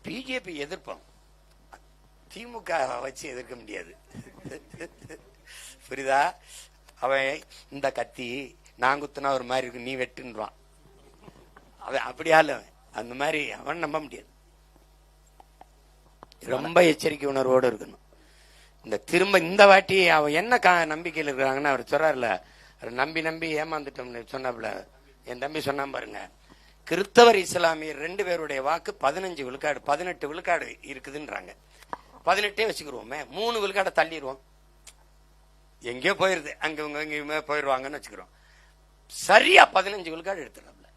BJP எதிர்ப்போம், திமுக வச்சு எதிர்க்க முடியாது. புரியுதா? அவன் இந்த கத்தி நான் குத்துனா ஒரு மாதிரி இருக்கு, நீ வெட்டுன்றான். அவன் அப்படியால அந்த மாதிரி அவன் நம்ப முடியாது. ரொம்ப எச்சரிக்கை உணர்வோடு இருக்கணும். இந்த திரும்ப இந்த வாட்டி அவன் என்ன நம்பிக்கையில் இருக்கிறாங்கன்னு அவர் சொல்றாருல, நம்பி நம்பி ஏமாந்துட்டோம்னு சொன்னாப்ல. என் தம்பி சொன்னா பாருங்க, கிறிஸ்தவர் இஸ்லாமியர் 2 பேருடைய வாக்கு 15 விழுக்காடு 18 விழுக்காடு இருக்குதுன்றாங்க. 18 வச்சுக்கிறோமே, 3 விழுக்காடை தள்ளிடுவோம். எங்கேயோ போயிருது, அங்க எங்கேயுமே போயிடுவாங்கன்னு வச்சுக்கிறோம். சரியா 15 விழுக்காடு எடுத்துடலாம்ல.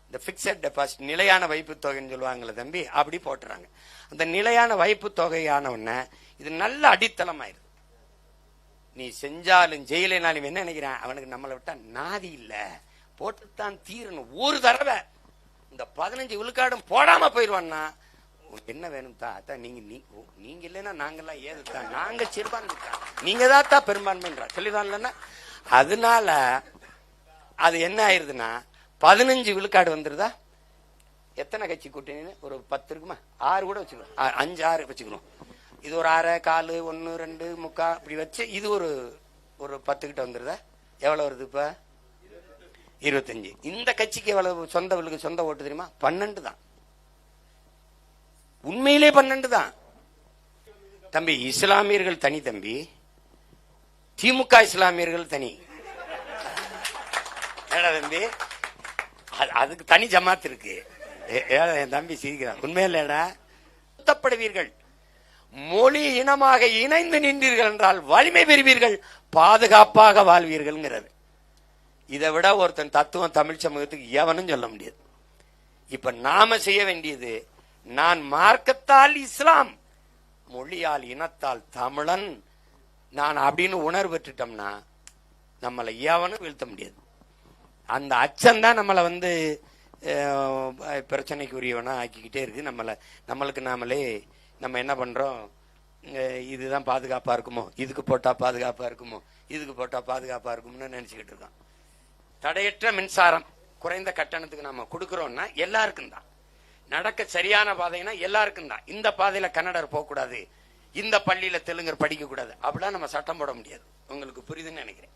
இந்த பிக்சட் டெபாசிட், நிலையான வைப்பு தொகைன்னு சொல்லுவாங்கல்ல தம்பி, அப்படி போட்டுறாங்க. அந்த நிலையான வைப்பு தொகையான உடனே இது நல்ல அடித்தளம் ஆயிருது. நீ செஞ்சாலும் ஜெயிலினாலும் என்ன நினைக்கிறான், அவனுக்கு நம்மளை விட்டா நாதி இல்ல, போட்டுத்தான் தீரணும். ஒரு தடவை இந்த 15 விழுக்காடும் போடாம போயிடுவான்னா என்ன வேணும் தான், நீங்க இல்லைன்னா நாங்கெல்லாம் ஏதுதான், நாங்க சிறுபான்மை, நீங்க தான் பெரும்பான்மைன்றா சொல்லிடுவான்லன்னா. அதனால அது என்ன ஆயிருதுன்னா 15 விழுக்காடு வந்துருதா. எத்தனை கட்சி கூட்டணி? ஒரு 10 இருக்குமா, 6 கூட வச்சுக்கிறோம், 5 6 வச்சுக்கிறோம். இது ஒரு 1/2 1/4 1 2 3/4 இப்படி வச்சு இது ஒரு 10 கிட்ட வந்துருதா. எவ்வளவு வருது இப்ப? 25. இந்த கட்சிக்கு எவ்வளவு சொந்த ஓட்டு தெரியுமா? 12 தான். உண்மையிலே 12 தான் தம்பி. இஸ்லாமியர்கள் தனி தம்பி, திமுக இஸ்லாமியர்கள் தனி. ஏடா தம்பி, அதுக்கு தனி ஜமாத் இருக்கு. என் தம்பி சிரிக்கிறான். உண்மையிலடா, சுத்தப்படுவீர்கள், மொழி இனமாக இணைந்து நின்றீர்கள் என்றால் வலிமை பெறுவீர்கள், பாதுகாப்பாக வாழ்வீர்கள். இதை விட ஒருத்தன் தத்துவம் தமிழ் சமூகத்துக்கு எவனும் சொல்ல முடியாது. இப்ப நாம செய்ய வேண்டியது, நான் மார்க்கத்தால் இஸ்லாம், மொழியால் இனத்தால் தமிழன் நான் அப்படின்னு உணர்வு பெற்றுட்டோம்னா நம்மளை எவனும் வீழ்த்த முடியாது. அந்த அச்சம்தான் நம்மளை பிரச்சனைக்கு உரியவனா ஆக்கிக்கிட்டே இருக்கு. நம்மளுக்கு நாமளே நம்ம என்ன பண்றோம், இதுதான் பாதுகாப்பா இருக்குமோ, இதுக்கு போட்டா பாதுகாப்பா இருக்குமோ, இதுக்கு போட்டா பாதுகாப்பா இருக்கும்னு நினைச்சுக்கிட்டு இருக்கோம். தடையற்ற மின்சாரம் குறைந்த கட்டணத்துக்கு நாம கொடுக்கறோம்னா எல்லாருக்கும் தான். நடக்க சரியான பாதைனா எல்லாருக்கும் தான். இந்த பாதையில கன்னடர் போக கூடாது, இந்த பள்ளியில தெலுங்கர் படிக்க கூடாது, அப்படிலாம் நம்ம சட்டம் போட முடியாது. உங்களுக்கு புரியுதுன்னு நினைக்கிறேன்.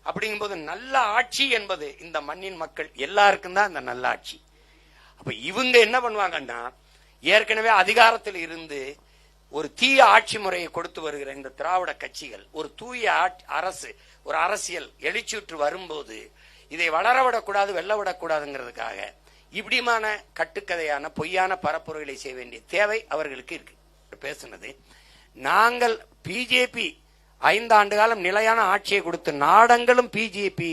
அப்படிங்கும்போது நல்ல ஆட்சி என்பது இந்த மண்ணின் மக்கள் எல்லாருக்கும் தான் அந்த நல்ல ஆட்சி. அப்ப இவங்க என்ன பண்ணுவாங்கன்னா, ஏற்கனவே அதிகாரத்தில் இருந்து ஒரு தீய ஆட்சி முறையை கொடுத்து வருகிற இந்த திராவிட கட்சிகள் ஒரு தூய அரசு, ஒரு அரசியல் எழுச்சியுற்று வரும்போது இதை வளரவிடக்கூடாது, வெல்லவிடக்கூடாதுங்கிறதுக்காக இப்படிமான கட்டுக்கதையான பொய்யான பரப்புரைகளை செய்ய வேண்டிய தேவை அவர்களுக்கு இருக்கு. பேசுனது, நாங்கள் பிஜேபி 5 ஆண்டு காலம் நிலையான ஆட்சியை கொடுத்து நாடங்களும் பிஜேபி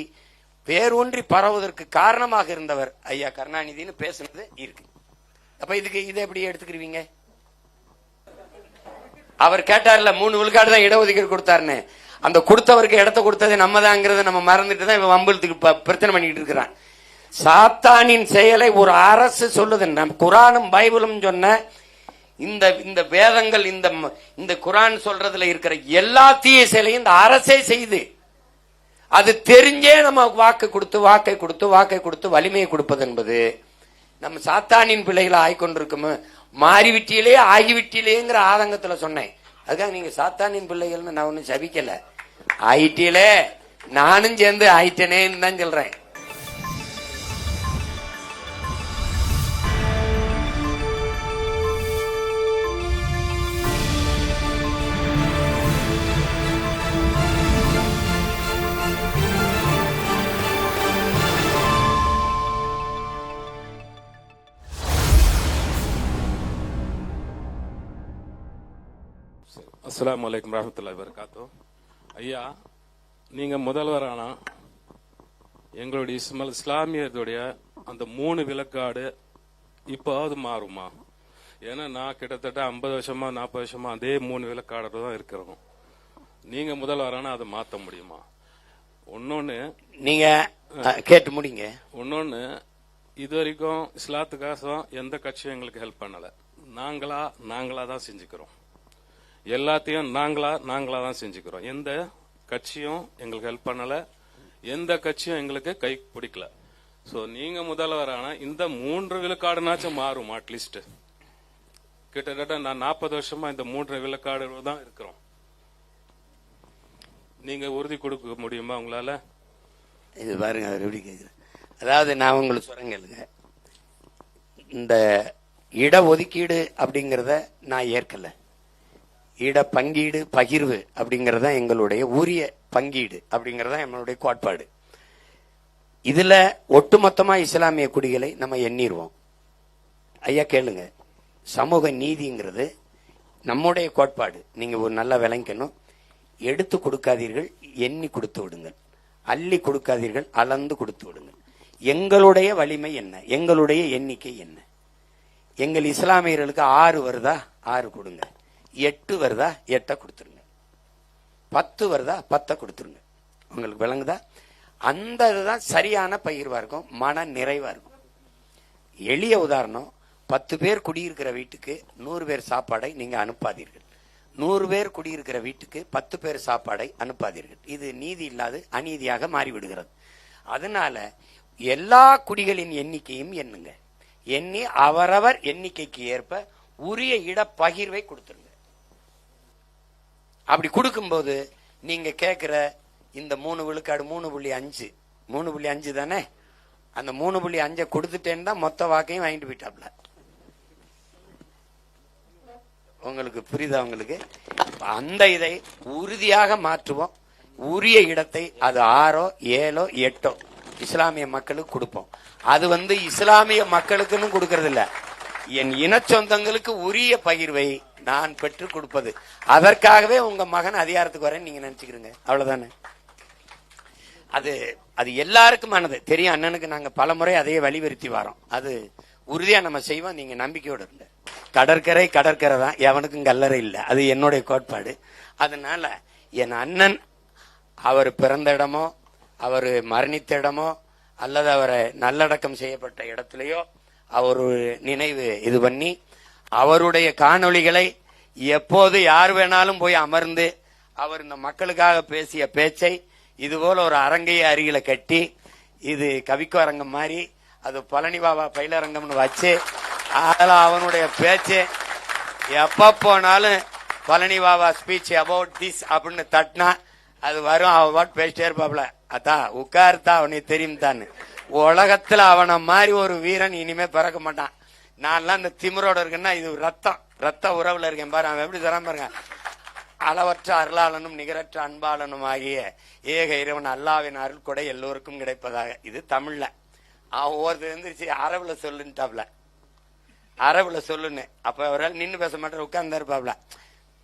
வேரூன்றி பரவுவதற்கு காரணமாக இருந்தவர் ஐயா கருணாநிதினு பேசுனது இருக்கு. அப்ப இதை எப்படி எடுத்துக்கிறீங்க? அவர் கேட்டார்ல 3 விழுக்காடு தான் இடஒதுக்கீடு கொடுத்தாருன்னு, அந்த கொடுத்தவருக்கு இடத்த கொடுத்தது நம்ம தான்ங்கிறத நம்ம மறந்துட்டு தான் இவன் வம்புலத்துக்கு பிரச்சனை பண்ணிட்டு இருக்கிறான். சாத்தானின் செயலை ஒரு அரசு சொல்லுது. நம் குரானும் பைபிளும் சொன்ன இந்த வேதங்கள், இந்த குரான் சொல்றதுல இருக்கிற எல்லா தீய செயலையும் இந்த அரசே செய்து, அது தெரிஞ்சே நம்ம வாக்கை கொடுத்து வலிமையை கொடுப்பது என்பது நம்ம சாத்தானின் பிள்ளைகளை ஆய்கொண்டிருக்கோம். மாறிவிட்டியிலே ஆகிவிட்டிலேங்கிற ஆதங்கத்துல சொன்னேன். அதுக்காக நீங்க சாத்தானின் பிள்ளைகள்னு நான் ஒன்னும் சபிக்கல. ஆயிட்டிலே நானும் சேர்ந்து ஆயிட்டேனேன்னு தான் சொல்றேன். அஸ்ஸலாமு அலைக்கும் வரஹ்மத்துல்லாஹி வபரகாத்துஹு. ஐயா, நீங்க முதல்வரானா எங்களுடைய இஸ்லாமியர்களுடைய அந்த 3 விழுக்காடு இப்போது மாறுமா? ஏன்னா நான் கிட்டத்தட்ட 50 வருஷமா 40 வருஷமா அதே 3 விழுக்காடு தான் இருக்கிறோம். நீங்க முதல்வரானா அதை மாற்ற முடியுமா? இன்னொன்னு, நீங்க கேட்டு முடிங்க. இன்னொன்னு, இது வரைக்கும் இஸ்லாத்துக்காக எந்த கட்சியும் எங்களுக்கு ஹெல்ப் பண்ணல. நாங்களா தான் செஞ்சுக்கிறோம். எல்லாத்தையும் நாங்களா தான் செஞ்சுக்கிறோம். எந்த கட்சியும் எங்களுக்கு ஹெல்ப் பண்ணல, எந்த கட்சியும் எங்களுக்கு கை பிடிக்கல. சோ நீங்க முதல்வரானா இந்த 3 விழுக்காடுனாச்சும் மாறும். அட்லீஸ்ட் கிட்டத்தட்ட நான் 40 வருஷமா இந்த 3 விழுக்காடு தான் இருக்கிறோம். நீங்க உறுதி கொடுக்க முடியுமா உங்களால? இது பாருங்க, அவர் எப்படி கேட்குறேன். அதாவது நான் உங்களுக்கு சொல்றேங்க, இந்த இட ஒதுக்கீடு அப்படிங்கிறத நான் ஏற்கல. இட பங்கீடு பகிர்வு அப்படிங்கறத எங்களுடைய உரிய பங்கீடு அப்படிங்கறத நம்மளுடைய கோட்பாடு. இதுல ஒட்டுமொத்தமா இஸ்லாமிய குடிகளை நம்ம எண்ணிடுவோம். ஐயா கேளுங்க, சமூக நீதிங்கிறது நம்முடைய கோட்பாடு. நீங்க ஒரு நல்ல விளங்கணும். எடுத்து கொடுக்காதீர்கள், எண்ணி கொடுத்து விடுங்கள். அள்ளி கொடுக்காதீர்கள், அளந்து கொடுத்து விடுங்கள். எங்களுடைய வலிமை என்ன, எங்களுடைய எண்ணிக்கை என்ன? எங்கள் இஸ்லாமியர்களுக்கு 6 வருதா 6 கொடுங்க, 8 வருதா 8 கொடுத்துருங்க, 10 வருதா 10 கொடுத்துருங்க. உங்களுக்கு விளங்குதா? அந்த இதுதான் சரியான பகிர்வா இருக்கும், மன நிறைவா இருக்கும். எளிய உதாரணம், 10 பேர் குடியிருக்கிற வீட்டுக்கு 100 பேர் சாப்பாடை நீங்க அனுப்பாதீர்கள். 100 பேர் குடியிருக்கிற வீட்டுக்கு 10 பேர் சாப்பாடை அனுப்பாதீர்கள். இது நீதி இல்லாது அநீதியாக மாறிவிடுகிறது. அதனால எல்லா குடிகளின் எண்ணிக்கையும் எண்ணுங்க. எண்ணி அவரவர் எண்ணிக்கைக்கு ஏற்ப உரிய இட பகிர்வை கொடுத்துருங்க. அப்படி கொடுக்கும்போது நீங்க கேட்கிற இந்த 3 விழுக்காடு 3.5 3.5 தானே, அந்த 3.5 கொடுத்துட்டேன்னு தான் மொத்த வாக்கையும் வாங்கிட்டு போயிட்டாப்ல. உங்களுக்கு புரியுதா? உங்களுக்கு அந்த இதை உறுதியாக மாற்றுவோம். உரிய இடத்தை அது 6ஓ 7ஓ 8ஓ இஸ்லாமிய மக்களுக்கு கொடுப்போம். அது இஸ்லாமிய மக்களுக்குன்னு கொடுக்கறது இல்ல, என் இன சொந்தங்களுக்கு உரிய பகிர்வை நான் பெற்றுக் கொடுப்பது. அதற்காகவே உங்க மகன் அதிகாரத்துக்கு வரேன்னு நீங்க நினைச்சுக்கிறீங்க, அவ்வளவுதானே. அது எல்லாருக்குமானது தெரியும். அண்ணனுக்கு நாங்க பல முறை அதையே வலியுறுத்தி வரோம். அது உறுதியா நம்ம செய்வோம், நீங்க நம்பிக்கையோடு இருங்க. கடற்கரை கடற்கரை தான், எவனுக்கும் கல்லறை இல்லை, அது என்னுடைய கோட்பாடு. அதனால என் அண்ணன் அவர் பிறந்த இடமோ அவர் மரணித்த இடமோ அல்லது அவரை நல்லடக்கம் செய்யப்பட்ட இடத்துலயோ அவர் நினைவு இது பண்ணி அவருடைய காணொளிகளை எப்போது யார் வேணாலும் போய் அமர்ந்து அவர் இந்த மக்களுக்காக பேசிய பேச்சை இதுபோல ஒரு அரங்கையை அருகில கட்டி, இது கவிக்கு அரங்கம் மாதிரி, அது பழனி பாபா பயிலரங்கம்னு வச்சு அதுல அவனுடைய பேச்சு எப்ப போனாலும் Palani Baba speech about this அப்படின்னு தட்டினா அது வரும். அவன் பாட்டு பேசிட்டே இருப்பாப்ல, அத்தா உட்கார்த்தா அவனுக்கு தெரியும் தான். உலகத்துல அவனை மாதிரி ஒரு வீரன் இனிமே பிறக்க மாட்டான். நான்லாம் இந்த திமிரோட இருக்கேன்னா இது ரத்த உறவுல இருக்கேன் பாரு. அவன் எப்படி தராம பாருங்க. அளவற்ற அருளாளனும் நிகரற்ற அன்பாளனும் ஆகிய ஏக இறைவன் அல்லாவின் அருள் கூட எல்லோருக்கும் கிடைப்பதாக. இது தமிழ்ல. அவன் ஒருத்தர் எழுந்திரிச்சு அரபுல சொல்லுன்ட்டாப்ல, அரபுல சொல்லுன்னு. அப்ப அவரால் நின்று பேச மாட்டார், உட்கார்ந்து இருப்பாப்ல.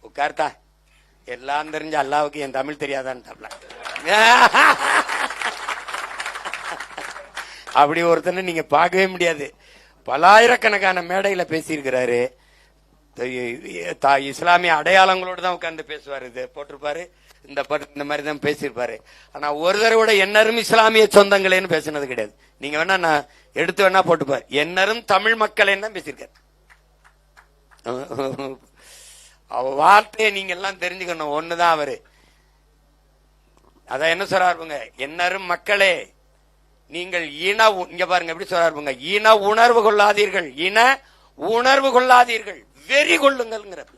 உட்கார்த்தா எல்லாம் தெரிஞ்ச அல்லாவுக்கு என் தமிழ் தெரியாதான்ட்டாப்ல. அப்படி ஒருத்தனை நீங்க பார்க்கவே முடியாது. பலாயிரக்கணக்கான மேடையில பேசியிருக்கிறாரு. இஸ்லாமிய அடையாளங்களோடு தான் உட்கார்ந்து பேசுவாரு. இது போட்டிருப்பாரு, இந்த மாதிரி தான் பேசியிருப்பாரு. ஆனா ஒரு தடவை என்னரும் இஸ்லாமிய சொந்தங்களேன்னு பேசினது கிடையாது. நீங்க வேணா நான் எடுத்து வேணா போட்டுப்பாரு, என்னரும் தமிழ் மக்களேன்னு தான் பேசியிருக்காரு. அவ வார்த்தையை நீங்க எல்லாம் தெரிஞ்சுக்கணும். ஒண்ணுதான் அவரு அத என்ன சொல்றாருங்க, என்னரும் மக்களே நீங்கள் இங்க பாருங்க எப்படி சொல்றாருங்க, இன உணர்வு கொள்ளாதீர்கள், இன உணர்வு கொள்ளாதீர்கள், வெறி கொள்ளுங்கள்.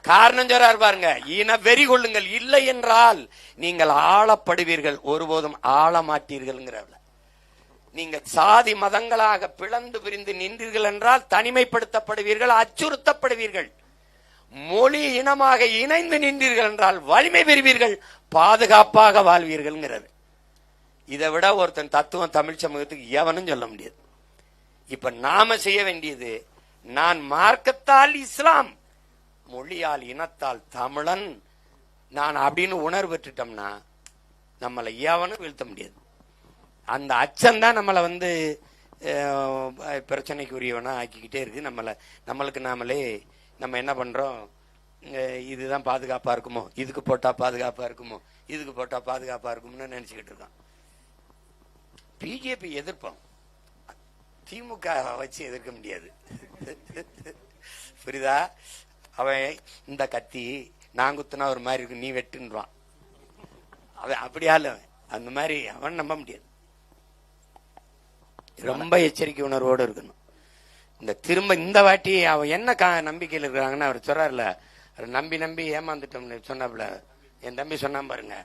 காரணம் சொல்றாரு பாருங்க, இன வெறி கொள்ளுங்கள், இல்லை என்றால் நீங்கள் ஆளப்படுவீர்கள், ஒருபோதும் ஆள மாட்டீர்கள். நீங்க சாதி மதங்களாக பிளந்து பிரிந்து நின்றீர்கள் என்றால் தனிமைப்படுத்தப்படுவீர்கள், அச்சுறுத்தப்படுவீர்கள். மொழி இனமாக இணைந்து நின்றீர்கள் என்றால் வலிமை பெறுவீர்கள், பாதுகாப்பாக வாழ்வீர்கள். இதை விட ஒருத்தன் தத்துவம் தமிழ் சமூகத்துக்கு எவனும் சொல்ல முடியாது. இப்ப நாம செய்ய வேண்டியது, நான் மார்க்கத்தால் இஸ்லாம், மொழியால் இனத்தால் தமிழன் நான் அப்படின்னு உணர்வு பெற்றுட்டோம்னா நம்மளை எவனும் வீழ்த்த முடியாது. அந்த அச்சம்தான் நம்மளை பிரச்சனைக்குரியவனா ஆக்கிக்கிட்டே இருக்கு. நம்மளுக்கு நாமளே நம்ம என்ன பண்றோம், இதுதான் பாதுகாப்பா இருக்குமோ, இதுக்கு போட்டா பாதுகாப்பா இருக்குமோ, இதுக்கு போட்டா பாதுகாப்பா இருக்கும்னு நினைச்சுக்கிட்டு இருக்கான். பிஜேபி எதிர்ப்போம், திமுக வச்சு எதிர்க்க முடியாது. புரியுதா? அவன் இந்த கத்தி நான் குத்துனா ஒரு மாதிரி இருக்கு, நீ வெட்டுன்றான். அவன் அப்படியா இல்ல, அந்த மாதிரி அவன் நம்ப முடியாது. ரொம்ப எச்சரிக்கை உணர்வோடு இருக்கணும். இந்த திரும்ப இந்த வாட்டி அவன் என்ன நம்பிக்கையில் இருக்கிறாங்கன்னா அவர் சொல்றாருல, நம்பி நம்பி ஏமாந்துட்டோம்னு சொன்னாப்புல. என் தம்பி சொன்னான் பாருங்க,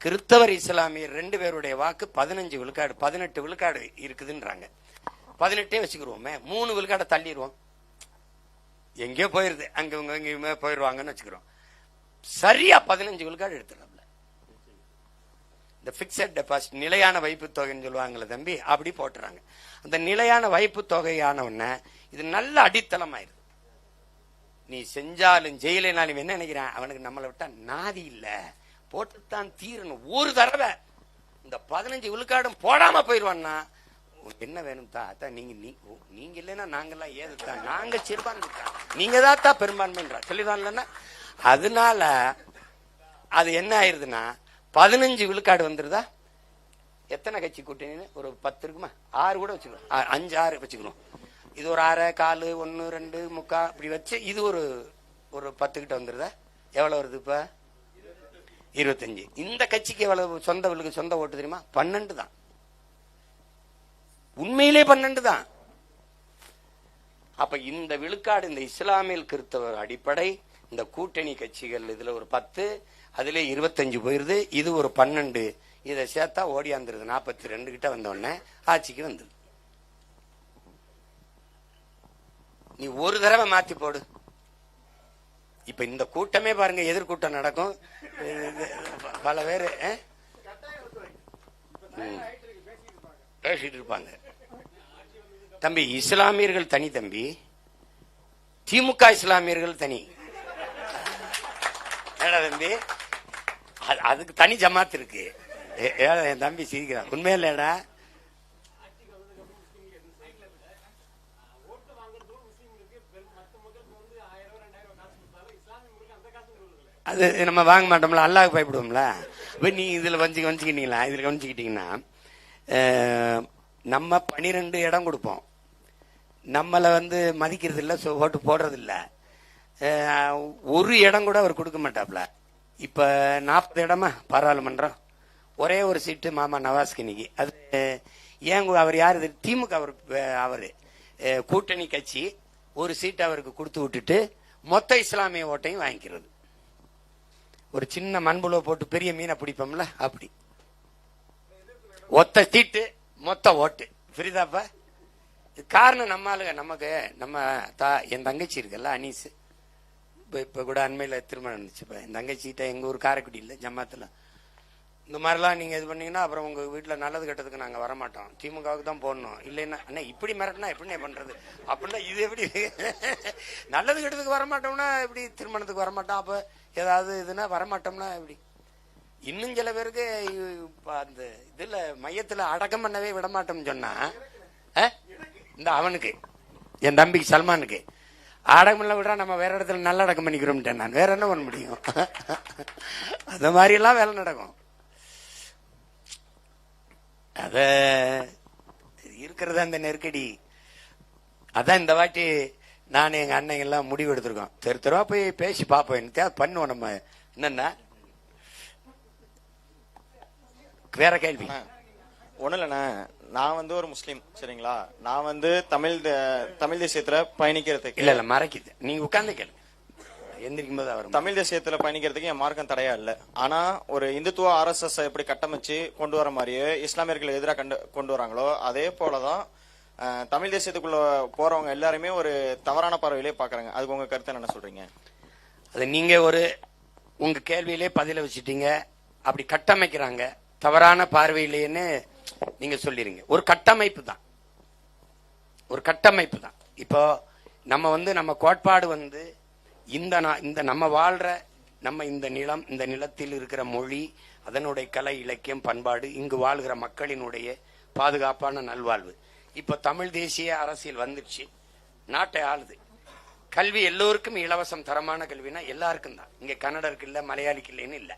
கிறிஸ்தவர் இஸ்லாமியர் 2 பேருடைய வாக்கு 15 விழுக்காடு 18 விழுக்காடு இருக்குதுன்றாங்க. 18 வச்சுக்கிறோமே, 3 விழுக்காடை தள்ளிடுவோம், எங்கேயோ போயிருது, அங்க எங்கேயுமே போயிடுவாங்கன்னு வச்சுக்கிறோம். சரியா 15 விழுக்காடு எடுத்துடுறாங்க. இந்த பிக்சட் டெபாசிட், நிலையான வைப்பு தொகைன்னு சொல்லுவாங்கல்ல தம்பி, அப்படி போட்டுறாங்க. அந்த நிலையான வைப்பு தொகையான உடனே இது நல்ல அடித்தளமாயிருது. நீ செஞ்சாலும் ஜெயிலினாலும் என்ன நினைக்கிறான், அவனுக்கு நம்மளை விட்டா நாதி இல்ல, போட்டுத்தான் தீரணும். ஒரு தடவை இந்த 15 விழுக்காடும் போடாம போயிடுவான்னா என்ன வேணும் தான், நீங்க இல்லைன்னா நாங்கெல்லாம் ஏதுதான், நாங்க சிறுபான்மை, நீங்க தான் பெரும்பான்மைன்றா சொல்லிதான் இல்லைன்னா. அதனால அது என்ன ஆயிருதுன்னா 15 விழுக்காடு வந்துருதா. எத்தனை கட்சி கூட்டணி, ஒரு 10 இருக்குமா, 6 கூட வச்சுக்கணும், 5 6 வச்சுக்கணும். இது ஒரு 1/2 1/4 1 2 3/4 இப்படி வச்சு இது ஒரு 10 கிட்ட வந்துருதா. எவ்வளவு வருது இப்ப? 25. இந்த கட்சிக்கு எவ்வளவு சொந்த ஓட்டு தெரியுமா? 12 தான். உண்மையிலே 12 தான். அப்ப இந்த விழுக்காடு, இந்த இஸ்லாமியல் கிறிஸ்தவர் அடிப்படை, இந்த கூட்டணி கட்சிகள் இதுல ஒரு 10, அதுல 25 போயிருது, இது ஒரு 12, இதை சேர்த்தா ஓடியாந்துருது 42 கிட்ட வந்தோடனே ஆட்சிக்கு வந்துருது. நீ ஒரு தடவை மாத்தி போடு. இப்ப இந்த கூட்டமே பாருங்க, எதிர்கூட்டம் நடக்கும், பல பேரு பேசிட்டு இருப்பாங்க. தம்பி, இஸ்லாமியர்கள் தனி தம்பி, திமுக இஸ்லாமியர்கள் தனி. ஏடா தம்பி, அதுக்கு தனி ஜமாத் இருக்கு. என் தம்பி சிரிக்கிறான், உண்மையிலடா. அது நம்ம வாங்க மாட்டோம்ல, அல்லாஹ்வுக்கு பயப்படுவோம்ல. நீ இதுல வஞ்சிக்கிட்டீங்களா, இதுல கவனிச்சுக்கிட்டீங்கன்னா நம்ம 12 இடம் கொடுப்போம், நம்மளை மதிக்கிறது இல்லை, ஓட்டு போடுறது இல்லை. ஒரு இடம் கூட அவர் கொடுக்க மாட்டாப்ல. இப்ப 40 இடமா பாராளுமன்றம், ஒரே ஒரு சீட்டு மாமா நவாஸ்கனிக்கு. அது ஏன், அவர் யாரு, திமுக, அவரு கூட்டணி கட்சி ஒரு சீட்டு அவருக்கு கொடுத்து விட்டுட்டு மொத்த இஸ்லாமிய ஓட்டையும் வாங்கிக்கிறது. ஒரு சின்ன மண்புழுவை போட்டு பெரிய மீனை பிடிப்போம்ல, அப்படி ஒத்த சீட்டு மொத்த ஓட்டு புரியுதாப்பா. காரணம் நம்ம ஆளுங்க, நமக்கு என் தங்கச்சி இருக்குல்ல அனீஸ், இப்ப கூட அண்மையில திருமணம் இருந்துச்சு. இப்ப என் தங்கச்சிட்ட எங்க ஊர் காரைக்குடியில் ஜமாத்துல இந்த மாதிரிலாம் நீங்க இது பண்ணீங்கன்னா அப்புறம் உங்க வீட்டுல நல்லது கெட்டதுக்கு நாங்க வரமாட்டோம், திமுகவுக்கு தான் போடணும், இல்லைன்னா அண்ணா இப்படி மிரட்டினா எப்படி பண்றது அப்படின்னா, இது எப்படி நல்லது கெட்டதுக்கு வரமாட்டோம்னா எப்படி திருமணத்துக்கு வரமாட்டோம், அப்ப ஏதாவது இதுனா வரமாட்டோம்னா எப்படி. இன்னும் சில பேருக்கு அந்த இதுல மையத்துல அடக்கம் பண்ணவே விட மாட்டோம்னு சொன்னா, இந்த அவனுக்கு என் தம்பிக்கு சல்மானுக்கு அடக்கம் பண்ண விடுறா, நம்ம வேற இடத்துல நல்ல அடக்கம் பண்ணிக்கிறோம்ட்டேன் நான், வேற என்ன பண்ண முடியும். அந்த மாதிரி எல்லாம் வேலை நடக்கும். அத இருக்கிறது அந்த நெருக்கடி. அதான் இந்த வாட்டி நான் எங்க அண்ணன் எல்லாம் முடிவு எடுத்திருக்கோம், தெருவா போய் பேசி பார்ப்போம், என்ன பண்ணுவோம் நம்ம. என்னன்னா வேற கேள்வி ஒண்ணு இல்லண்ணா, நான் ஒரு முஸ்லீம், சரிங்களா, நான் தமிழ் தேசியத்துல பயணிக்கிறதுக்கு இல்ல மறைக்குது, நீங்க உட்கார்ந்து கேளுங்க, எந்திரிக்கும் போது அவர் தமிழ் தேசியத்துல பயணிக்கிறதுக்கு என் மார்க்கம் தடையா இல்ல. ஆனா ஒரு இந்துத்துவ RSS எப்படி கட்டமைச்சு கொண்டு வர மாதிரியே இஸ்லாமியர்களை எதிராக கொண்டு வராங்களோ, அதே போலதான் தமிழ் தேசியத்துக்குள்ள போறவங்க எல்லாருமே ஒரு தவறான பார்வையிலே பாக்குறாங்க. அதுக்கு உங்க கருத்து என்ன சொல்றீங்க? அது நீங்க உங்க கேள்வியிலே பதில வச்சுட்டீங்க. அப்படி கட்டமைக்கிறாங்க தவறான பார்வையிலேன்னு நீங்க சொல்லிருங்க. ஒரு கட்டமைப்பு தான், ஒரு கட்டமைப்பு தான். இப்போ நம்ம நம்ம கோட்பாடு இந்த நம்ம வாழ்ற நம்ம இந்த நிலம், இந்த நிலத்தில் இருக்கிற மொழி, அதனுடைய கலை இலக்கியம் பண்பாடு, இங்கு வாழ்கிற மக்களினுடைய பாதுகாப்பான நல்வாழ்வு. இப்ப தமிழ் தேசிய அரசியல் வந்துடுச்சு, நாட்டை ஆளுது. கல்வி எல்லோருக்கும் இலவசம், தரமான கல்வினா எல்லாருக்கும் தான். இங்க கன்னடருக்கு இல்ல, மலையாளிக்கு இல்லைன்னு இல்ல.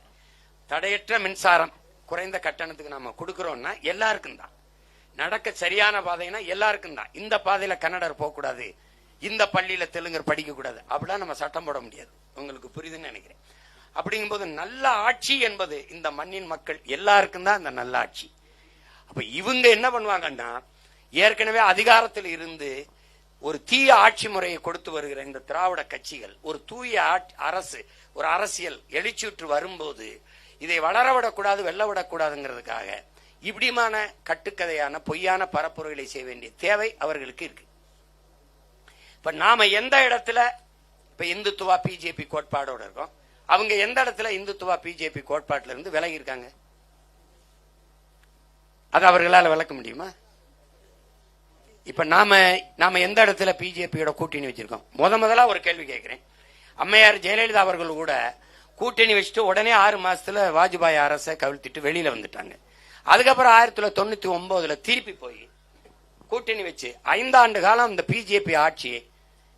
தடையற்ற மின்சாரம் குறைந்த கட்டணத்துக்கு நாம கொடுக்கறோம்னா எல்லாருக்கும் தான். நடக்க சரியான பாதைனா எல்லாருக்கும் தான். இந்த பாதையில கன்னடர் போக கூடாது, இந்த பள்ளியில தெலுங்கர் படிக்க கூடாது, அப்படிலாம் நம்ம சட்டம் போட முடியாது. உங்களுக்கு புரியுதுன்னு நினைக்கிறேன். அப்படிங்கும்போது நல்ல ஆட்சி என்பது இந்த மண்ணின் மக்கள் எல்லாருக்கும் தான் இந்த நல்ல ஆட்சி. அப்ப இவங்க என்ன பண்ணுவாங்கன்னா, ஏற்கனவே அதிகாரத்தில் இருந்து ஒரு தீய ஆட்சி முறையை கொடுத்து வருகிற இந்த திராவிட கட்சிகள் ஒரு தூய அரசு, ஒரு அரசியல் எழுச்சியுற்று வரும்போது இதை வளரவிடக்கூடாது, வெல்லவிடக்கூடாதுங்கிறதுக்காக இப்படிமான கட்டுக்கதையான பொய்யான பரப்புரைகளை செய்ய வேண்டிய தேவை அவர்களுக்கு இருக்கு. இப்ப நாம எந்த இடத்துல இப்ப இந்துத்துவா பிஜேபி கோட்பாடோட இருக்கோம், அவங்க எந்த இடத்துல இந்துத்துவா பிஜேபி கோட்பாட்டில இருந்து விலகி இருக்காங்க? அது அவர்களால் விளக்க முடியுமா? இப்ப நாம எந்த இடத்துல பிஜேபியோட கூட்டணி வச்சிருக்கோம்? முதல்ல ஒரு கேள்வி கேட்கிறேன். அம்மையார் ஜெயலலிதா அவர்கள் கூட கூட்டணி வச்சுட்டு உடனே 6 மாசத்துல வாஜ்பாய் அரசை கவிழ்த்திட்டு வெளியில வந்துட்டாங்க. அதுக்கப்புறம் 1999 திருப்பி போய் கூட்டணி வச்சு 5 ஆண்டு காலம் இந்த பிஜேபி ஆட்சியை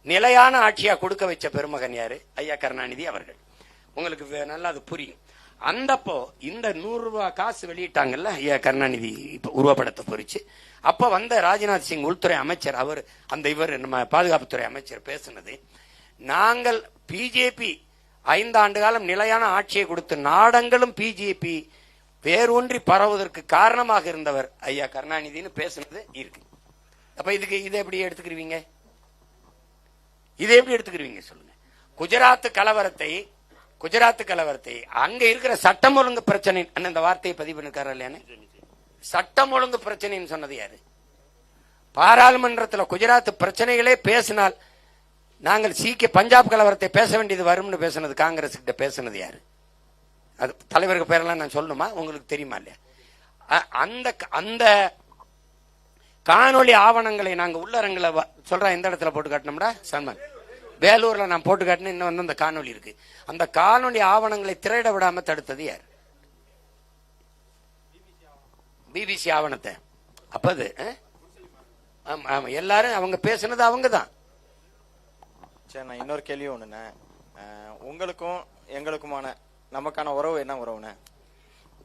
நிலையான ஆட்சியா கொடுக்க வச்ச பெருமகன் யாரு? ஐயா கருணாநிதி அவர்கள். உங்களுக்கு நல்லா அது புரியும். அந்தப்போ இந்த 100 ரூபாய் காசு வெளியிட்டாங்கல்ல ஐயா கருணாநிதி இப்ப உருவப்படத்தை பொறிச்சு, அப்ப வந்த ராஜ்நாத் சிங் உள்துறை அமைச்சர், அவர் இவர் நம்ம பாதுகாப்புத்துறை அமைச்சர் பேசுனது, நாங்கள் பிஜேபி 5 ஆண்டு காலம் நிலையான ஆட்சியை கொடுத்து நாடங்களும் பிஜேபி வேரூன்றி பரவுவதற்கு காரணமாக இருந்தவர் ஐயா கருணாநிதினு பேசுனது இருக்கு. அப்ப இதை எப்படி எடுத்துக்கிறீங்க? சொல்லுங்க. குஜராத் கலவரத்தை அங்க இருக்கிற சட்டம் ஒழுங்கு பிரச்சனை அந்த வார்த்தையை பதிவு பண்ணிருக்காரு இல்லையானே? சட்டம் ஒழுங்கு பிரச்சனைன்னு சொன்னது யாரு? பாராளுமன்றத்தில் குஜராத் பிரச்சனைகளே பேசினால் நாங்கள் பஞ்சாப் கலவரத்தை பேச வேண்டியது வரும்னு பேசுனது காங்கிரஸ் கிட்ட பேசுனது யாரு? அது தலைவருக்கு பேரெல்லாம் நான் சொல்லணுமா? உங்களுக்கு தெரியுமா இல்லையா? அந்த காணொலி ஆவணங்களை நாங்க உள்ளரங்களை சொல்றேன். எந்த இடத்துல போட்டு காட்டினோம்டா சல்மான்? வேலூர்ல நான் போட்டு காட்டினேன். இன்னும் வந்து அந்த காணொலி இருக்கு. அந்த காணொலி ஆவணங்களை திரையிட விடாம தடுத்தது யார்? பிபிசி ஆவணத்தை. அப்ப அது எல்லாரும் அவங்க பேசுனது அவங்கதான். சரி, நான் இன்னொரு கேள்வி ஒண்ணுண்ணே. உங்களுக்கும் எங்களுக்குமான நமக்கான உறவு என்ன உறவுண்ணே?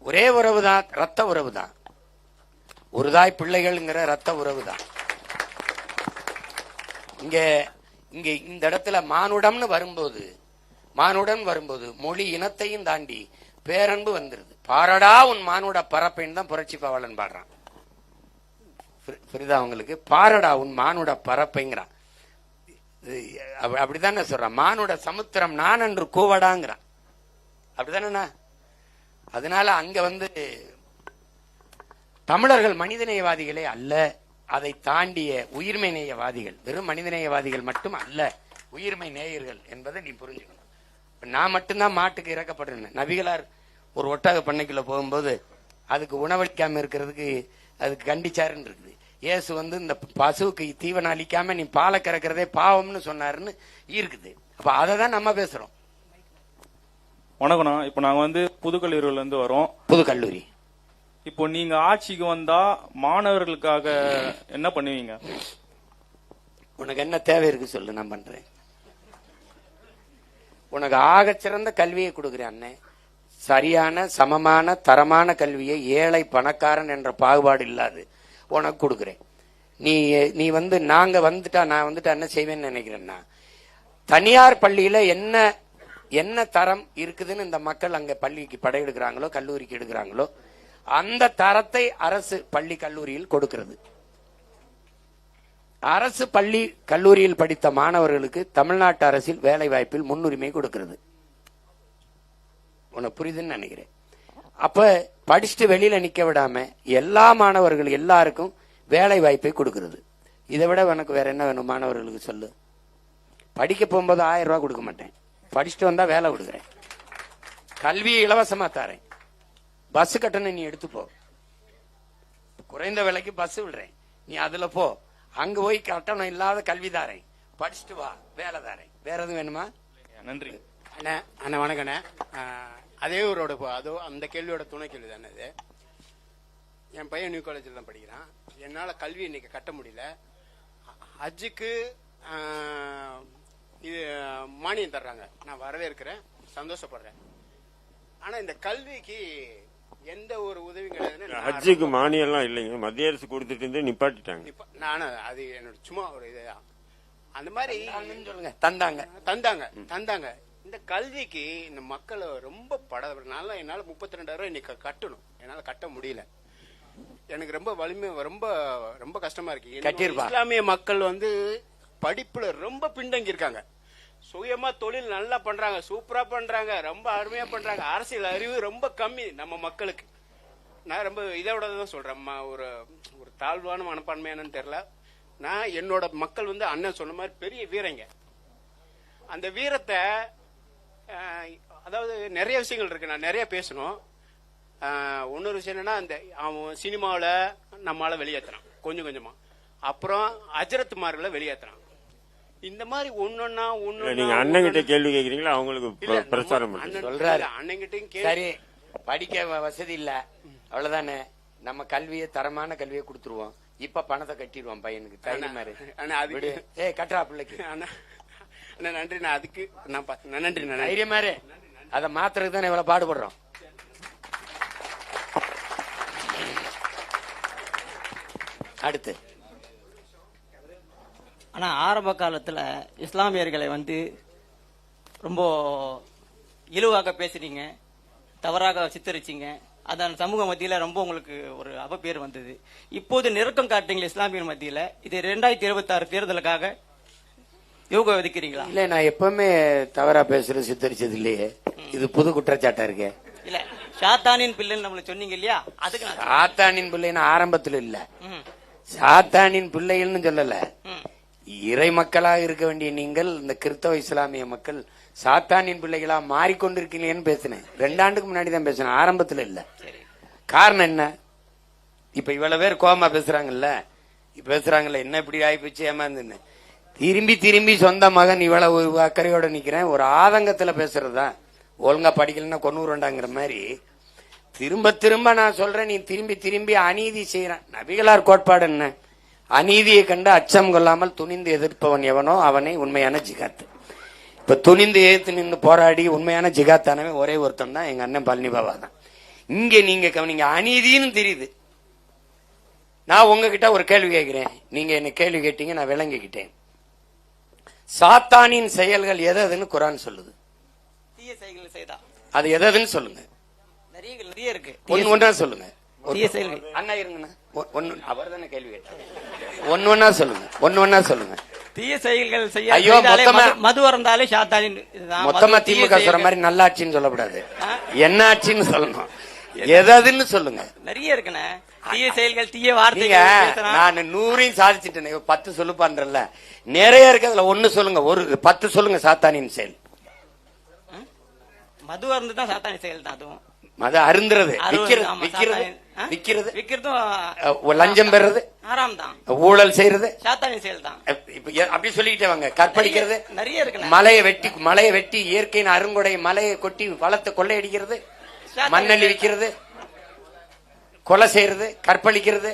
ஒரே உறவு தான், ரத்த உறவு தான். ஒரு தாய் பிள்ளைகள்ங்கிற ரத்த உறவு தான். இங்க இந்த இடத்துல மானுடன் வரும்போது மொழி இனத்தையும் தாண்டி பேரன்பு வந்துருது. பாரடா உன் மானுட பரப்பைன்னு தான் புரட்சி பாவலன் பாடுறான். புரியுதா உங்களுக்கு? பாரடா உன் மானுட பரப்பைங்கிறான். அப்படித்தானே சொல்றான். மானுட சமுத்திரம் நான் என்று கூவடாங்கிறான். அப்படித்தானே? அதனால அங்க தமிழர்கள் மனிதநேயவாதிகளே அல்ல, அதை தாண்டிய உயிர்மை நேயவாதிகள். வெறும் மனிதநேயவாதிகள் மட்டும் அல்ல, உயிர்மை நேயர்கள் என்பதை நீ புரிஞ்சுக்கணும். நான் மட்டும்தான் மாட்டுக்கு இறக்கப்படுறேன். நபிகளார் ஒரு ஒட்டக பண்ணைக்குள்ள போகும்போது அதுக்கு உணவளிக்காம இருக்கிறதுக்கு அதுக்கு கண்டிச்சாருன்னு இருக்குது. இயேசு இந்த பசுவுக்கு தீவனம் அளிக்காம நீ பாலை கறக்கிறதே பாவம்னு சொன்னாருன்னு இருக்குது. அப்ப அதை தான் நம்ம பேசுறோம். வணக்கம்ண்ணா. இப்ப நாங்க புதுக்கல்லூரியில இருந்து வரோம். புதுக்கல்லூரி. இப்போ நீங்க ஆட்சிக்கு வந்தா மாணவர்களுக்காக என்ன பண்ணுவீங்க? உனக்கு என்ன தேவை இருக்கு சொல்லு, நான் பண்றேன். உனக்கு ஆகச்சிறந்த கல்வியை கொடுக்குறேன் அண்ணே. சரியான சமமான தரமான கல்வியை ஏழை பணக்காரன் என்ற பாகுபாடு இல்லாது உனக்கு கொடுக்குறேன். நீ நான் வந்துட்டா என்ன செய்வேன்னு நினைக்கிறேன்னா, தனியார் பள்ளியில என்ன தரம் இருக்குதுன்னு இந்த மக்கள் அங்க பள்ளிக்கு படையெடுக்கிறாங்களோ கல்லூரிக்கு எடுக்கிறாங்களோ அந்த தரத்தை அரசு பள்ளி கல்லூரியில் கொடுக்கிறது. அரசு பள்ளி கல்லூரியில் படித்த மாணவர்களுக்கு தமிழ்நாட்டு அரசில் வேலை வாய்ப்பில் முன்னுரிமை கொடுக்கிறது. உனக்கு புரியுதுன்னு நினைக்கிறேன். அப்ப படிச்சுட்டு வெளியில நிக்க விடாம எல்லா மாணவர்கள் எல்லாருக்கும் வேலை வாய்ப்பை கொடுக்கிறது. இதை விட உனக்கு வேற என்ன வேணும்? மாணவர்களுக்கு சொல்லு. படிக்க போகும்போது 1000 ரூபாய் கொடுக்க மாட்டேன், படிச்சுட்டு வந்தா வேலை கொடுக்குறேன். கல்வியை இலவசமா தரேன். பஸ் கட்டணம் நீ எடுத்துப்போ, குறைந்த விலைக்கு பஸ் விடுறேன், நீ அதுல போ. அங்க போய் கட்டணம் இல்லாத கல்வி தாரேன், படிச்சுட்டு வா, வேலை தாரேன். வேற எதுவும் வேணுமா? நன்றி அண்ணா. அண்ணா வணக்கண்ணே. அதே ஊரோட அதோ அந்த கேள்வியோட துணை கேள்வி தானே இது. என் பையன் நியூ காலேஜில் தான் படிக்கிறான். என்னால் கல்வி இன்னைக்கு கட்ட முடியல. ஹஜ்ஜுக்கு இது மானியம் தர்றாங்க, நான் வரவேற்கிறேன், சந்தோஷப்படுறேன். ஆனா இந்த கல்விக்கு எந்த ஒரு உதவியும் கிடையாதுன்னு. ஹஜ்ஜுக்கு மானியம் எல்லாம் இல்லைங்க, மத்திய அரசு கொடுத்துட்டு இருந்து நிப்பாட்டிட்டாங்க. நானும் அது என்னோட சும்மா ஒரு இதுதான். அந்த மாதிரி சொல்லுங்க. தந்தாங்க. இந்த கல்விக்கு இந்த மக்களை ரொம்ப நல்லா என்னால் 32,000 இன்னைக்கு கட்டணும், என்னால் கட்ட முடியல. எனக்கு ரொம்ப வலிமை, ரொம்ப ரொம்ப கஷ்டமா இருக்கு. இஸ்லாமிய மக்கள் வந்து படிப்புல ரொம்ப பின்தங்கி இருக்காங்க. சுயமா தொழில் நல்லா பண்றாங்க, சூப்பரா பண்றாங்க, ரொம்ப அருமையா பண்றாங்க. அரசியல் அறிவு ரொம்ப கம்மி நம்ம மக்களுக்கு. நான் ரொம்ப இதோட தான் சொல்றேன், ஒரு ஒரு தாழ்வான மனப்பான்மையானு தெரியல. நான் என்னோட மக்கள் வந்து அண்ணன் சொன்ன மாதிரி பெரிய வீரங்க. அந்த வீரத்தை அதாவது நிறைய விஷயங்கள் இருக்கு, நான் நிறைய பேசணும். இன்னொரு விஷயம் என்னன்னா, அந்த அவன் சினிமாவில் நம்மளால வெளியேற்றுறான் கொஞ்சம் கொஞ்சமா, அப்புறம் அஜரத்மார்களை வெளியேற்றுறான். இந்த மாதிரி ஒன்னொன்னா நீங்க அண்ணன் கிட்ட கேள்வி கேக்குறீங்களா? அவங்களுக்கு பிரச்சாரம் சொல்றாரு. அண்ணங்கிட்டையும் சரி, படிக்க வசதி இல்ல, அவ்வளவுதானே. நம்ம கல்வியை, தரமான கல்வியை கொடுத்துருவோம். இப்ப பணத்தை கட்டிடுவோம் பையனுக்கு. தைரியமாரு கட்டுறா பிள்ளைக்கு. நன்றி. நான் அதுக்கு நன்றி. தைரியமாரு அதை மாத்துறதுக்கு தானே இவ்வளவு பாடுபடுறோம். அடுத்து ஆனா ஆரம்ப காலத்துல இஸ்லாமியர்களை வந்து ரொம்ப இழிவாக பேசுறீங்க, தவறாக சித்தரிச்சிங்க. அதான் சமூக மத்தியில ரொம்ப உங்களுக்கு ஒரு அவப்பேர் வந்தது. இப்போது நெருக்கம் காட்டுறீங்க இஸ்லாமியர் மத்தியில. இது 2026 தேர்தலுக்காக யோகா விதிக்கிறீங்களா? இல்ல, நான் எப்பவுமே தவறா பேசுறது சித்தரிச்சது இல்லையே. இது புது குற்றச்சாட்டா இருக்கு. இல்ல, சாத்தானின் பிள்ளைன்னு நம்மள சொன்னீங்க இல்லையா, அதுக்கு சாத்தானின் பிள்ளைன்னு ஆரம்பத்துல இல்ல, சாத்தானின் பிள்ளைகள்னு சொல்லல. இறை மக்களாக இருக்க வேண்டிய நீங்கள் இந்த கிறிஸ்தவ இஸ்லாமிய மக்கள் சாத்தானின் பிள்ளைகளா மாறிக்கொண்டிருக்கீங்கன்னு பேசினேன். 2 ஆண்டுக்கு முன்னாடி தான் பேசினேன், ஆரம்பத்துல இல்ல. காரணம் என்ன? இப்ப இவ்வளவு பேர் கோமா பேசுறாங்கல்ல, என்ன இப்படி ஆயிப்போச்சு ஏமாந்துன்னு. திரும்பி திரும்பி சொந்த மகன் இவ்வளவு அக்கறையோட நிக்கிறேன், ஒரு ஆதங்கத்துல பேசுறதுதான். ஒழுங்கா படிக்கலன்னா கொன்னூறுண்டாங்கிற மாதிரி திரும்ப திரும்ப நான் சொல்றேன். நீ திரும்பி திரும்பி அநீதி செய்யறான். நபிகளார் கோட்பாடு என்ன? அநீதியை கண்டு அச்சம் கொள்ளாமல் துணிந்து எதிர்ப்பவன் எவனோ அவனை உண்மையான ஜிகாத். இப்ப துணிந்து எதிர்த்து நின்று போராடி உண்மையான ஜிகாத்தானவே ஒரே ஒருத்தன் தான், எங்க அண்ணன் பழனி பாபா தான். இங்க நீங்க அநீதின்னு தெரியுது. நான் உங்ககிட்ட ஒரு கேள்வி கேட்கிறேன், நீங்க என்ன கேள்வி கேட்டீங்க, நான் விளங்கிக்கிட்டேன். சாத்தானின் செயல்கள் எதுன்னு குரான் சொல்லுது? தீய செயல்கள் செய்தா அது எதுன்னு சொல்லுங்க. நிறைய இருக்கு, ஒன்னா சொல்லுங்க. தீய செயல்கள். அண்ணா இருங்கண்ணா, அவர் தானே கேள்வி கேட்டார். ஒன்னா சொல்லுங்க. தீய செயல்கள் செய்ய. ஐயோ, மது இருந்தாலே சாத்தானின். மொத்தமா திமுக சொல்ற மாதிரி நல்ல ஆட்சின்னு சொல்லக்கூடாது, என்ன ஆட்சின்னு சொல்லணும். எதுன்னு சொல்லுங்க. நிறைய இருக்குண்ணே தீய செயல்கள், தீய வார்த்தைகள். நான் 100 சாதிச்சுட்டேன், 10 சொல்லு பண்றல. நிறைய இருக்கு, அதுல 1 சொல்லுங்க. ஒரு 10 சொல்லுங்க சாத்தானின் செயல். மது அருந்துதான் சாத்தானின் செயல் தான். அதுவும் மது அருந்துறது, விக்கிறது, லஞ்சம் பெறது, ஊழல் செய்யறது சாத்தானின் செயல் தான். அப்படி சொல்லிக்கிட்டே வாங்க. கற்பழிக்கிறது நிறைய இருக்கு. மலையை வெட்டி இயற்கையின் அருங்கொடை மலையை கொட்டி வளத்தை கொள்ளையடிக்கிறது, மண்ணள்ளி விற்கிறது, கொலை செய்யறது, கற்பழிக்கிறது,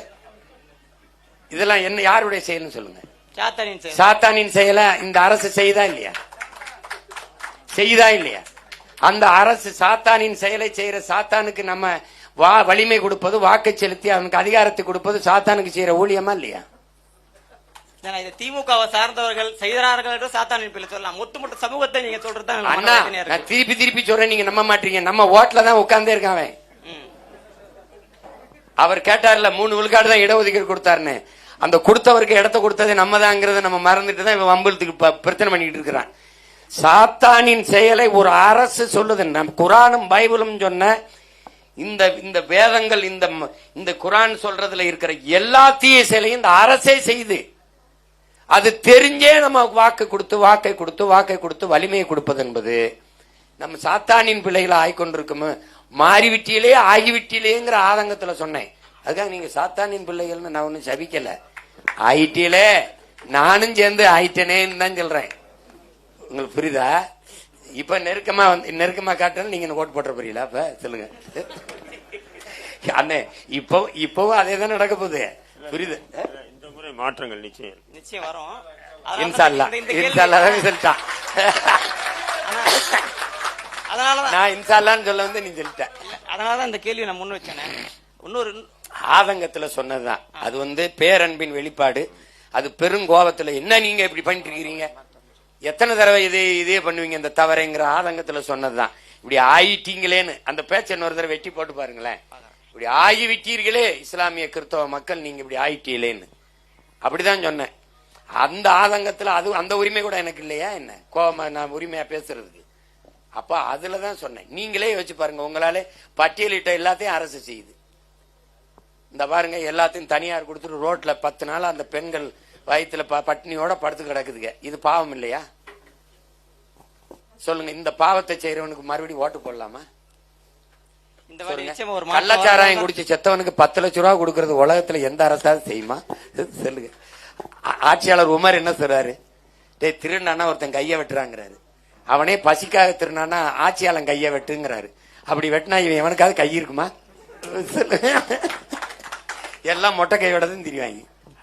இதெல்லாம் என்ன யாருடைய செயல்னு சொல்லுங்க. சாத்தானின் செயல இந்த அரசு செய்தா இல்லையா? அந்த அரசு சாத்தானின் செயலை செய்யற சாத்தானுக்கு நம்ம வலிமை கொடுப்பது, வாக்கு செலுத்தி அவனுக்கு அதிகாரத்தை கொடுப்பது சாத்தானுக்கு செய்யற ஊழியமா இல்லையா? திமுகவை சார்ந்தவர்கள் செய்கிறார்கள் சாத்தானின் பிள்ளை சொல்லலாம். ஒட்டுமொத்த சமூகத்தை நீங்க சொல்றது அண்ணா, நான் திருப்பி சொல்றேன், நீங்க நம்ப மாட்டீங்க. நம்ம ஓட்டுல தான் உட்கார்ந்தே இருக்கான். அவர் கேட்டார்ல 3 விழுக்காடு தான் இடஒதுக்கீடு கொடுத்தாருன்னு. அந்த கொடுத்தவருக்கு இடத்த கொடுத்தது நம்ம தான்ங்கிறத நம்ம மறந்துட்டு தான் இவன் வம்புலத்துக்கு பிரச்சனை பண்ணிட்டு இருக்கிறான். சாத்தானின் செயலை ஒரு அரசு சொல்லுது. நம் குரானும் பைபிளும் சொன்ன இந்த வேதங்கள், இந்த குரான் சொல்றதுல இருக்கிற எல்லா தீய செயலையும் இந்த அரசே செய்து, அது தெரிஞ்சே நம்ம வாக்கை கொடுத்து வலிமையை கொடுப்பது என்பது நம்ம சாத்தானின் பிள்ளைகளை ஆய்கொண்டிருக்கும். மாறிவிட்டியிலே ஆகிவிட்டிலேங்கிற ஆதங்கத்துல சொன்னேன். அதுக்காக நீங்க சாத்தானின் பிள்ளைகள்னு நான் ஒன்னும் சபிக்கல. ஆயிட்டிலே நானும் சேர்ந்து ஆயிட்டேனேன்னு தான் சொல்றேன். உங்களுக்கு புரியுதா? இப்ப நெருக்கமா காட்டுறது நீங்க ஓட்டு போட்ட புரியல. அப்ப சொல்லுங்க அண்ணே, இப்பவும் அதே தான் நடக்க போகுது. புரியுது? இந்த முறை மாற்றங்கள் நிச்சயம் வரும். நான் இன்சால்லான்னு சொல்ல வந்து நீ சொல்லிட்ட. அதனாலதான் இந்த கேள்வி நான் முன் வச்சேன். இன்னொரு ஆதங்கத்துல சொன்னதுதான். அது பேரன்பின் வெளிப்பாடு. அது பெருங்கோபத்துல என்ன நீங்க இப்படி பண்ணிட்டு இருக்கீங்க, எத்தனை தடவை இதே பண்ணுவீங்க? இந்த தவறைங்கிற ஆதங்கத்துல சொன்னதுதான். இப்படி ஆயிட்டீங்களேன்னு அந்த பேச்ச இன்னொரு தடவை வெட்டி போட்டு பாருங்களேன். இப்படி ஆகி விட்டீர்களே இஸ்லாமிய கிறிஸ்தவ மக்கள், நீங்க இப்படி ஆயிட்டீங்களேன்னு அப்படிதான் சொன்னேன். அந்த ஆதங்கத்துல அது அந்த உரிமை கூட எனக்கு இல்லையா என்ன? கோபமா நான் உரிமையா பேசுறதுக்கு? அப்ப அதுலதான் சொன்னேன். நீங்களே யோசிச்சு பாருங்க, உங்களாலே பட்டியலிட்ட எல்லாத்தையும் அரசு செய்யுது. இந்த பாருங்க, எல்லாத்தையும் தனியார் கொடுத்துட்டு ரோட்ல 10 நாள் அந்த பெண்கள் வயிற்றுல பட்டினியோட படுத்து கிடக்குதுங்க. இது பாவம் இல்லையா? சொல்லுங்க. இந்த பாவத்தை செய்யறவனுக்கு மறுபடியும் ஓட்டு போடலாமா? இந்த மாதிரி நிச்சயமா ஒரு கள்ளச்சாராயம் குடிச்சு செத்தவனுக்கு 10 லட்சம் ரூபாய் கொடுக்கறது உலகத்துல எந்த அரசாவது செய்யுமா? சொல்லுங்க. ஆட்சியாளர் உமர் என்ன சொல்றாரு? டேய், திருநானா ஒருத்தன் கைய வெட்டுறாங்கிறாரு. அவனே பசிக்காக திருநானா ஆட்சியாளன் கைய வெட்டுங்கிறாரு. அப்படி வெட்டினா இவன் எவனுக்காவது கை இருக்குமா? எல்லாம் மொட்டை கையோட தான் திரிவாங்க.